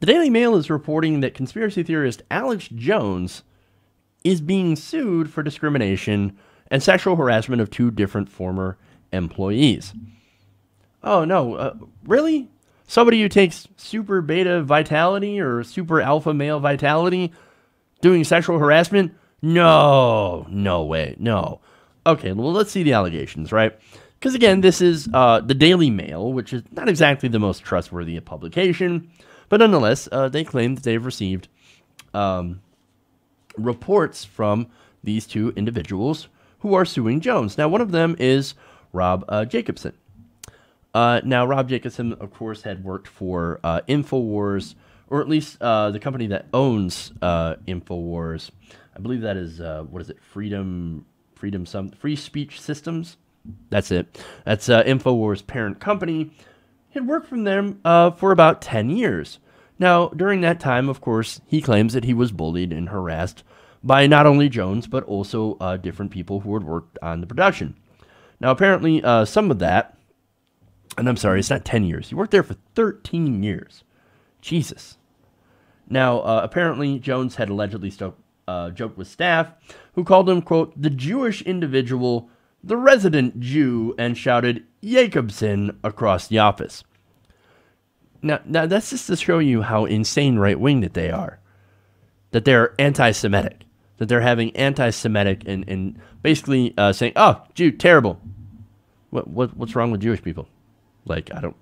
The Daily Mail is reporting that conspiracy theorist Alex Jones is being sued for discrimination and sexual harassment of two different former employees. Oh, no. Really? Somebody who takes super beta vitality or super alpha male vitality doing sexual harassment? No. No way. No. Okay, well, let's see the allegations, right? Because, again, this is the Daily Mail, which is not exactly the most trustworthy publication. But nonetheless, they claim that they've received reports from these two individuals who are suing Jones. Now, one of them is Rob Jacobson. Now, Rob Jacobson, of course, had worked for InfoWars, or at least the company that owns InfoWars. I believe that is, what is it, Free Speech Systems? That's it. That's InfoWars' parent company. He had worked for them for about 10 years. Now, during that time, of course, he claims that he was bullied and harassed by not only Jones, but also different people who had worked on the production. Now, apparently, some of that, and I'm sorry, it's not 10 years. He worked there for 13 years. Jesus. Now, apparently, Jones had allegedly joked with staff who called him, quote, the Jewish individual, the resident Jew, and shouted Jacobson across the office. Now that's just to show you how insane right-wing that they are. That they're anti-Semitic. That they're having anti-Semitic and basically saying, oh, Jew, terrible. What's wrong with Jewish people? Like, I don't...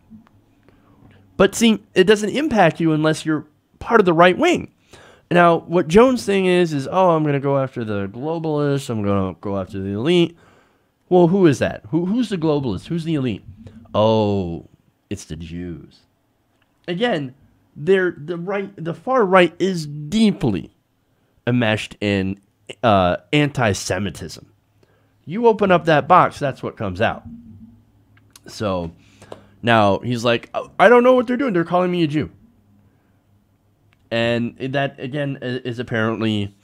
But see, it doesn't impact you unless you're part of the right wing. Now, what Jones' thing is, oh, I'm going to go after the globalists. I'm going to go after the elite. Well, who is that? Who's the globalist? Who's the elite? Oh, it's the Jews. Again, the far right is deeply enmeshed in anti-Semitism. You open up that box, that's what comes out. So now he's like, I don't know what they're doing. They're calling me a Jew. And that, again, is apparently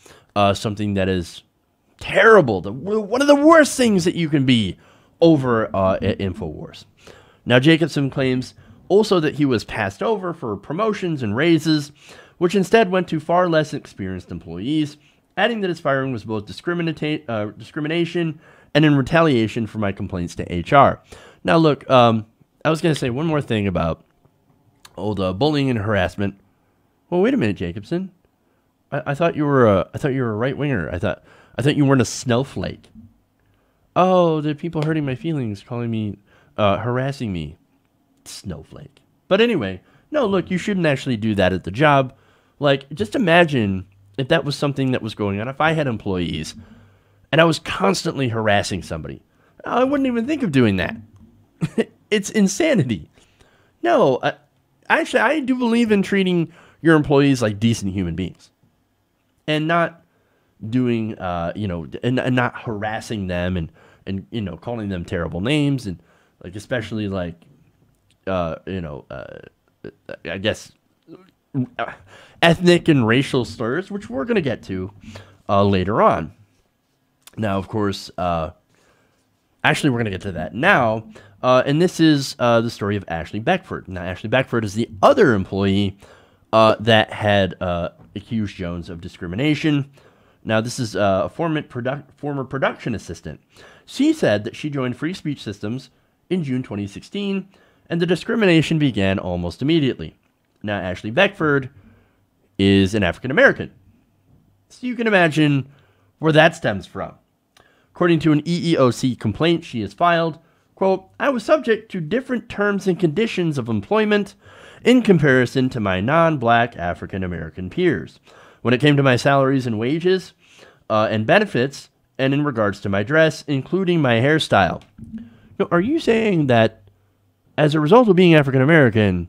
something that is terrible. One of the worst things that you can be over at InfoWars. Now, Jacobson claims also that he was passed over for promotions and raises, which instead went to far less experienced employees, adding that his firing was both discrimination and in retaliation for my complaints to HR. Now, look, I was going to say one more thing about bullying and harassment. Well, wait a minute, Jacobson. I thought you were a right winger. I thought you weren't a snowflake. Oh, the people hurting my feelings, calling me, harassing me. Snowflake. But anyway, no, look, you shouldn't actually do that at the job. Like, just imagine if that was something that was going on. If I had employees and I was constantly harassing somebody, I wouldn't even think of doing that. It's insanity. No, actually, I do believe in treating your employees like decent human beings and not doing, and not harassing them and calling them terrible names and like, especially like, I guess, ethnic and racial slurs, which we're going to get to later on. Now, of course, actually, we're going to get to that now. And this is the story of Ashley Beckford. Now, Ashley Beckford is the other employee that had accused Jones of discrimination. Now, this is a former production assistant. She said that she joined Free Speech Systems in June 2016, and the discrimination began almost immediately. Now, Ashley Beckford is an African-American. So you can imagine where that stems from. According to an EEOC complaint she has filed, quote, I was subject to different terms and conditions of employment in comparison to my non-black African-American peers when it came to my salaries and wages and benefits, and in regards to my dress, including my hairstyle. Now, are you saying that as a result of being African-American,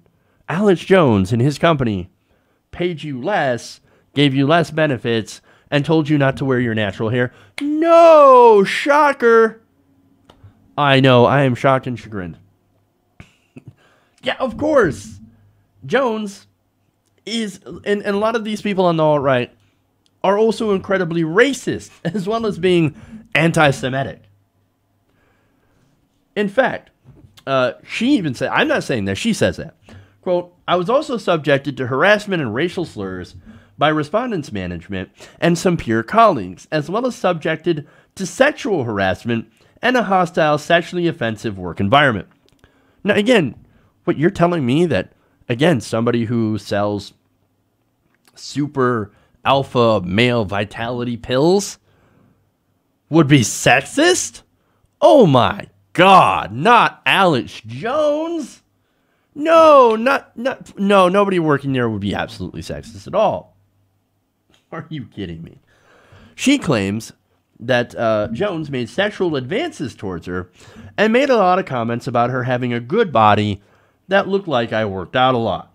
Alex Jones and his company paid you less, gave you less benefits, and told you not to wear your natural hair? No! Shocker! I know, I am shocked and chagrined. Yeah, of course! Jones is, and a lot of these people on the alt-right are also incredibly racist, as well as being anti-Semitic. In fact, she even said, I'm not saying that, she says that, Quote, I was also subjected to harassment and racial slurs by respondents' management and some peer colleagues, as well as subjected to sexual harassment and a hostile, sexually offensive work environment. Now, again, what you're telling me that, again, somebody who sells super alpha male vitality pills would be sexist? Oh my God, not Alex Jones. No, no, nobody working there would be absolutely sexist at all. Are you kidding me? She claims that Jones made sexual advances towards her and made a lot of comments about her having a good body that looked like I worked out a lot.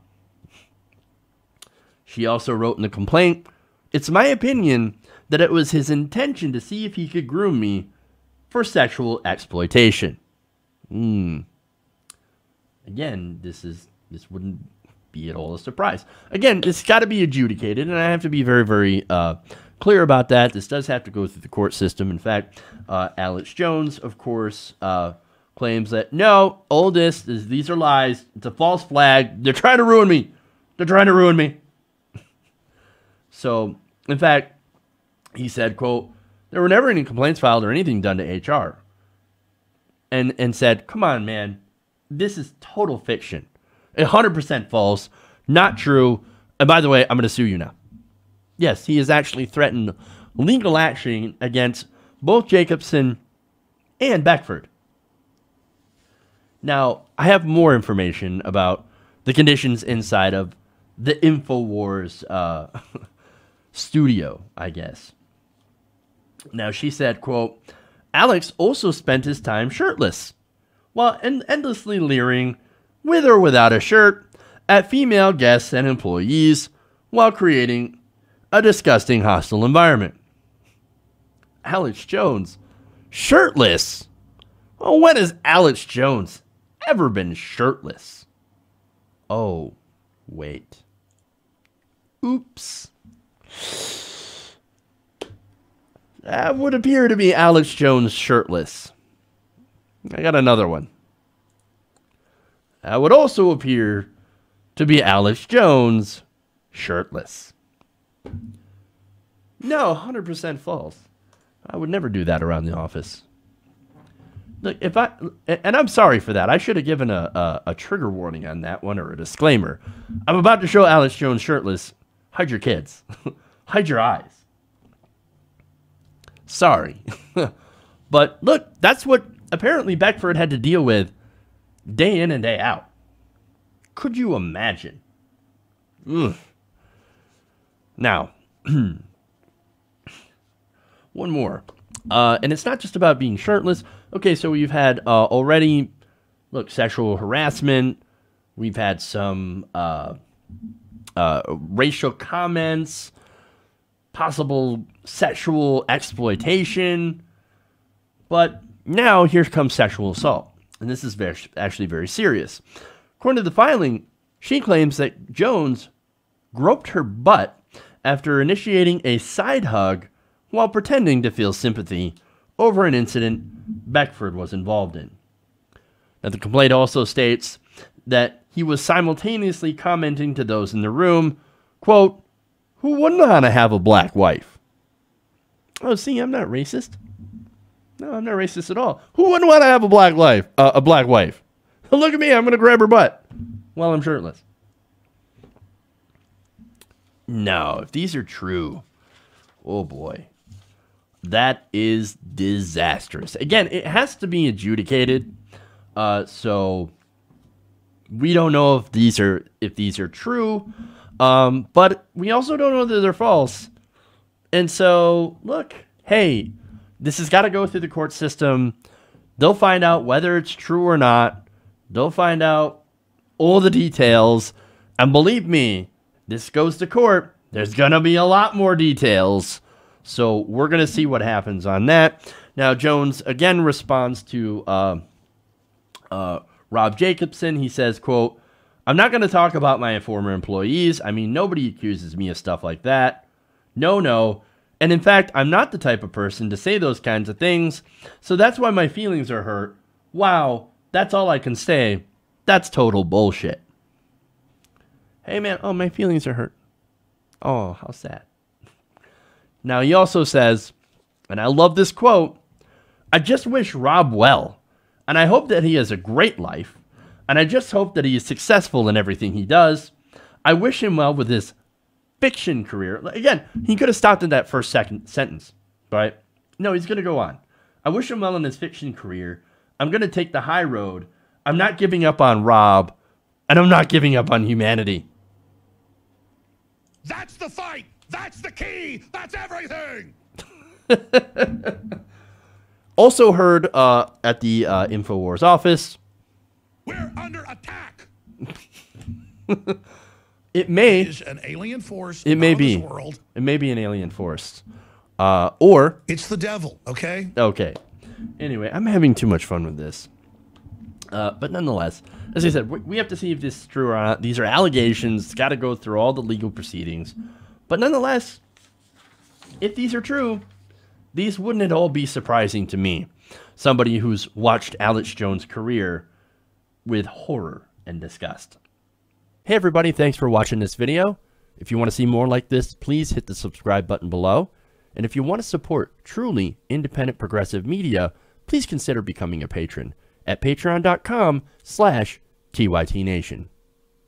She also wrote in the complaint, it's my opinion that it was his intention to see if he could groom me for sexual exploitation. Again, this wouldn't be at all a surprise. Again, it's got to be adjudicated, and I have to be very, very clear about that. This does have to go through the court system. In fact, Alex Jones, of course, claims that, no, all these are lies. It's a false flag. They're trying to ruin me. They're trying to ruin me. So, in fact, he said, quote, there were never any complaints filed or anything done to HR. And said, come on, man, this is total fiction. 100% false, not true. And by the way, I'm going to sue you now. Yes, he has actually threatened legal action against both Jacobson and Beckford. Now, I have more information about the conditions inside of the InfoWars studio, I guess. Now, she said, quote, Alex also spent his time shirtless, while endlessly leering, with or without a shirt, at female guests and employees, while creating a disgusting hostile environment. Alex Jones, shirtless? Well, when has Alex Jones ever been shirtless? Oh, wait. Oops. That would appear to be Alex Jones shirtless. I got another one. That would also appear to be Alex Jones shirtless. No, 100% false. I would never do that around the office. Look, and I'm sorry for that. I should have given a trigger warning on that one, or a disclaimer. I'm about to show Alex Jones shirtless. Hide your kids. Hide your eyes. Sorry. But look, that's what apparently Beckford had to deal with day in and day out. Could you imagine? Ugh. Now, one more. And it's not just about being shirtless. Okay, so we've had already, look, sexual harassment. We've had some racial comments, possible sexual exploitation. But now here comes sexual assault. And this is actually very serious. According to the filing, she claims that Jones groped her butt after initiating a side hug while pretending to feel sympathy over an incident Beckford was involved in. Now, the complaint also states that he was simultaneously commenting to those in the room, quote, who wouldn't want to have a black wife? Oh, see, I'm not racist. No, I'm not racist at all. Who wouldn't want to have a black wife? Look at me, I'm going to grab her butt while I'm shirtless. No, if these are true, oh boy, that is disastrous. Again, it has to be adjudicated. So we don't know if these are true, but we also don't know that they're false. And so, look, hey, this has got to go through the court system. They'll find out whether it's true or not. They'll find out all the details. And believe me, this goes to court. There's going to be a lot more details. So we're going to see what happens on that. Now, Jones again responds to Rob Jacobson. He says, quote, I'm not going to talk about my former employees. I mean, nobody accuses me of stuff like that. No. And in fact, I'm not the type of person to say those kinds of things. So that's why my feelings are hurt. Wow, that's all I can say. That's total bullshit. Hey, man, oh, my feelings are hurt. Oh, how sad. Now, he also says, and I love this quote, I just wish Rob well, and I hope that he has a great life, and I just hope that he is successful in everything he does. I wish him well with his fiction career. Again, he could have stopped in that first sentence, right? No, he's going to go on. I wish him well in his fiction career. I'm going to take the high road. I'm not giving up on Rob, and I'm not giving up on humanity. That's the fight. That's the key. That's everything. Also heard at the InfoWars office. We're under attack. It may is an alien force. It may be. World. It may be an alien force. Or it's the devil. Okay. Okay. Anyway, I'm having too much fun with this. But nonetheless, as I said, we have to see if this is true or not. These are allegations. It's got to go through all the legal proceedings. But nonetheless, if these are true, these wouldn't at all be surprising to me. Somebody who's watched Alex Jones' career with horror and disgust. Hey everybody, thanks for watching this video. If you want to see more like this, please hit the subscribe button below. And if you want to support truly independent progressive media, please consider becoming a patron at patreon.com/TYTNation.